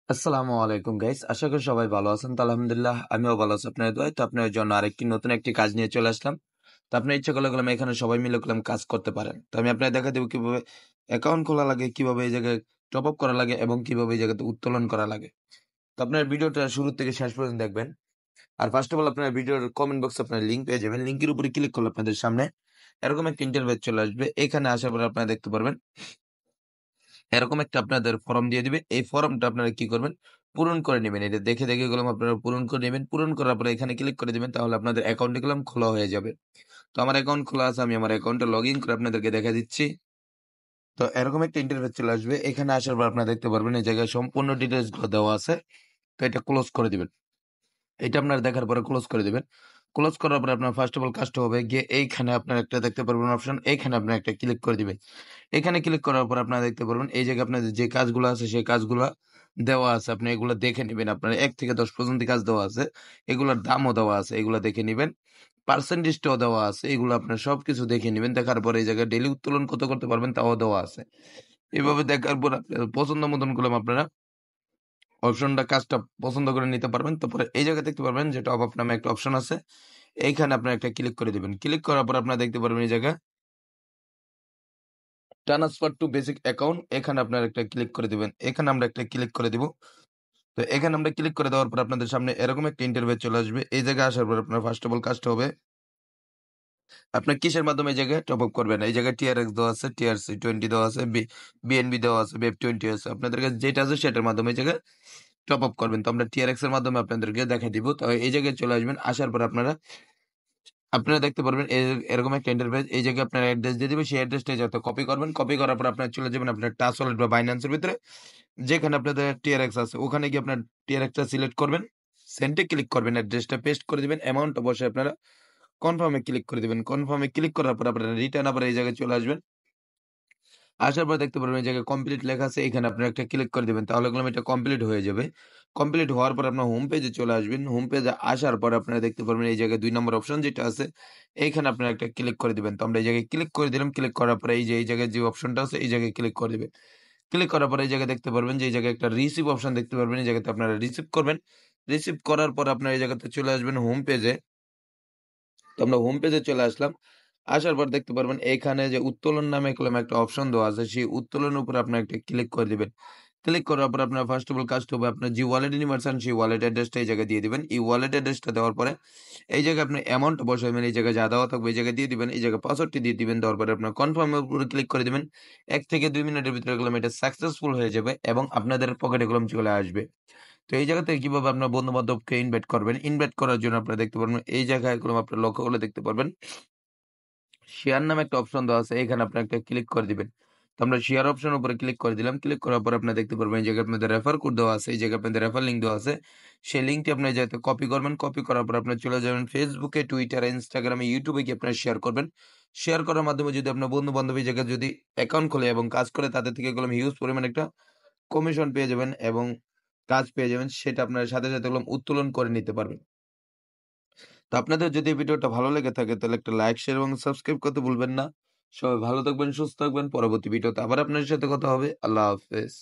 আসসালামু আলাইকুম গাইস, আশা করি সবাই ভালো আছেন। তো আলহামদুলিল্লাহ আমিও ভালো আছি আপনার দোয়ায়। তো আপনার জন্য আরেকটি নতুন একটি কাজ নিয়ে চলে আসলাম। তো আপনার ইচ্ছা করলে গেলাম এখানে সবাই মিলে গেলাম কাজ করতে পারেন। তো আমি আপনার দেখা দেবো কিভাবে অ্যাকাউন্ট খোলা লাগে, কিভাবে এই জায়গায় টপ আপ করা লাগে এবং কিভাবে এই জায়গাতে উত্তোলন করা লাগে। তো আপনার ভিডিওটা শুরু থেকে শেষ পর্যন্ত দেখবেন। আর ফার্স্ট অফ অল আপনার ভিডিওর কমেন্ট বক্সে আপনার লিঙ্ক পেয়ে যাবেন। লিঙ্কের উপরে ক্লিক করলে আপনাদের সামনে এরকম একটা ইন্টারফেস চলে আসবে। এখানে আসার পর আপনারা দেখতে পারবেন এরকম একটা আপনাদের ফর্ম দিয়ে দিবে। এই ফর্মটা আপনারা কি করবেন, পূরণ করে নেবেন। এটা দেখে দেখে গেলাম আপনারা পূরণ করে নেবেন। পূরণ করার পরে এখানে ক্লিক করে দিবেন, তাহলে আপনাদের অ্যাকাউন্টে গেলাম খোলা হয়ে যাবে। তো আমার অ্যাকাউন্ট খোলা আছে, আমি আমার অ্যাকাউন্টে লগ ইন করে আপনাদেরকে দেখা দিচ্ছি। তো এরকম একটা ইন্টারফেস চলে আসবে। এখানে আসার পর আপনারা দেখতে পারবেন এই জায়গায় সম্পূর্ণ ডিটেলস গুলো দেওয়া আছে। তো এটা ক্লোজ করে দিবেন। এটা আপনারা দেখার পরে ক্লোজ করে দিবেন। ক্লোজ করার পরে আপনার ফার্স্ট অফ অল কাজটা হবে গিয়ে এইখানে আপনার একটা দেখতে পারবেন অপশন, এইখানে আপনার একটা ক্লিক করে দিবেন। এখানে ক্লিক করার পর আপনারা দেখতে পারবেন এই জায়গায় আপনাদের যে কাজগুলো আছে সেই কাজগুলো দেওয়া আছে। আপনি এগুলো দেখে নেবেন। আপনার 1 থেকে 10 পর্যন্ত কাজ দেওয়া আছে, এগুলোর দামও দেওয়া আছে, এগুলো দেখে নেবেন। পার্সেন্টেজটাও দেওয়া আছে, এগুলো আপনার সবকিছু দেখে নেবেন। দেখার পরে এই জায়গায় ডেইলি উত্তোলন কত করতে পারবেন তাও দেওয়া আছে। এভাবে দেখার পর আপনার পছন্দ মতন করলাম আপনারা অপশনটা কাজটা পছন্দ করে নিতে পারবেন। তারপরে এই জায়গায় দেখতে পারবেন যে টপ আপ নামে একটা অপশন আছে, এইখানে আপনার একটা ক্লিক করে দিবেন। ক্লিক করার পর আপনারা দেখতে পারবেন এই জায়গায় ট্রান্সফার টু বেসিক অ্যাকাউন্ট, এখানে আপনার একটা ক্লিক করে দিবেন। এখানে আমরা একটা ক্লিক করে দিব। তো এখানে আমরা ক্লিক করে দেওয়ার পর আপনাদের সামনে এরকম একটা ইন্টারভিউ চলে আসবে। এই জায়গায় আসার পর আপনার ফার্স্ট অফ অল কাজটা হবে আপনার কিসের মাধ্যমে এই জায়গায় টপ আপ করবেন। এই জায়গায় টিআরএক্স দেওয়া আছে, টিআরসি 20 দেওয়া আছে, বিএনবি দেওয়া আছে, বেব 20 আছে। আপনাদের কাছে যেটা আছে সেটার মাধ্যমে এই জায়গায় টপ আপ করবেন। তো আমরা টিআরএক্স এর মাধ্যমে আপনাদেরকে দেখা দিব। তো এই জায়গায় চলে আসবেন। আসার পর আপনারা দেখতে পারবেন এরকম একটা ইন্টারফেস। এই জায়গায় আপনার অ্যাড্রেস দিয়ে দিবে, সেই অ্যাড্রেসটা যাতে কপি করবেন। কপি করার পর আপনার চলে যাবেন আপনার টাচ ওয়ালেট বা বাইন্যান্সের ভিতরে, যেখানে আপনাদের টিআরএক্স আছে ওখানে গিয়ে আপনার টিআরএক্সটা সিলেক্ট করবেন, সেন্টে ক্লিক করবেন, অ্যাড্রেসটা পেস্ট করে দিবেন, অ্যামাউন্টটা বসে আপনারা কনফার্মে ক্লিক করে দিবেন। কনফার্মে ক্লিক করার পর আপনারা রিটার্ন আবার এই জায়গায় চলে আসবেন। আসার পর দেখতে পারবেন এই জায়গায় কমপ্লিট লেখা আছে, এখানে আপনারা একটা ক্লিক করে দিবেন, তাহলে গেলাম এটা কমপ্লিট হয়ে যাবে। কমপ্লিট হওয়ার পর আপনার হোম পেজে চলে আসবেন। হোম পেজে আসার পর আপনারা দেখতে পারবেন এই জায়গায় 2 নম্বর অপশন যেটা আছে, এইখানে আপনারা একটা ক্লিক করে দিবেন। তো আমরা এই জায়গায় ক্লিক করে দিলাম। ক্লিক করার পরে এই যে এই জায়গায় যে অপশনটা আছে এই জায়গায় ক্লিক করে দিবেন। ক্লিক করার পরে এই জায়গায় দেখতে পারবেন যে এই জায়গায় একটা রিসিভ অপশন দেখতে পারবেন, এই জায়গাতে আপনারা রিসিভ করবেন। রিসিভ করার পর আপনারা এই জায়গাতে চলে আসবেন হোম পেজে। তো আমরা হোম পেজে চলে আসলাম। আসার পর দেখতে পারবেন এখানে যে উত্তোলন নামে কলম একটা অপশন দেওয়া আছে, সেই উত্তোলনের উপর আপনার একটা ক্লিক করে দিবেন। ক্লিক করার পর আপনার ফার্স্ট অফ অল কাজটা হবে আপনার যে ওয়ালেটে নিতে পারছেন সেই ওয়ালেট অ্যাড্রেসটা এই জায়গায় দিয়ে দিবেন। এই ওয়ালেট অ্যাড্রেসটা দেওয়ার পরে এই জায়গায় আপনি অ্যামাউন্ট বসাবেন, এই জায়গায় যা দেওয়া থাকবে এই জায়গায় দিয়ে দিবেন। এই জায়গায় পাসওয়ার্ডটি দিয়ে দিবেন। দেওয়ার পরে আপনার কনফার্মের উপরে ক্লিক করে দিবেন। 1 থেকে 2 মিনিটের ভিতরে গেলাম এটা সাকসেসফুল হয়ে যাবে এবং আপনাদের পকেটে গেলাম চলে আসবে। তো এই জায়গা থেকে কিভাবে আপনার বন্ধু বান্ধবকে ইনভাইট করবেন, ইনভাইট করার জন্য আপনারা দেখতে পারবেন এই জায়গায় এগুলো আপনার লক্ষ্য করলে দেখতে পারবেন শেয়ার নামে একটা অপশন দেওয়া আছে, এখানে আপনি একটা ক্লিক করে দিবেন। তো আমরা শেয়ার অপশন উপরে ক্লিক করে দিলাম। ক্লিক করার পর আপনারা দেখতে পারবেন এই জায়গায় আপনাদের রেফার কোড দেওয়া আছে, এই জায়গায় আপনাদের রেফার লিঙ্ক দেওয়া আছে। সেই লিঙ্কটি আপনি যাতে কপি করবেন। কপি করার পর আপনার চলে যাবেন ফেসবুকে, টুইটারে, ইনস্টাগ্রামে, ইউটিউবে গিয়ে আপনারা শেয়ার করবেন। শেয়ার করার মাধ্যমে যদি আপনার বন্ধু বান্ধব এই জায়গায় যদি অ্যাকাউন্ট খোলে এবং কাজ করে, তাদের থেকে এগুলো হিউজ পরিমাণ একটা কমিশন পেয়ে যাবেন এবং কাজ পেয়ে যাবেন, সেটা আপনার সাথে সাথে এগুলো উত্তোলন করে নিতে পারবেন। তো আপনাদের যদি এই ভিডিওটা ভালো লেগে থাকে তাহলে একটা লাইক, শেয়ার এবং সাবস্ক্রাইব করতে ভুলবেন না। সবাই ভালো থাকবেন, সুস্থ থাকবেন। পরবর্তী ভিডিওতে আবার আপনার সাথে কথা হবে। আল্লাহ হাফেজ।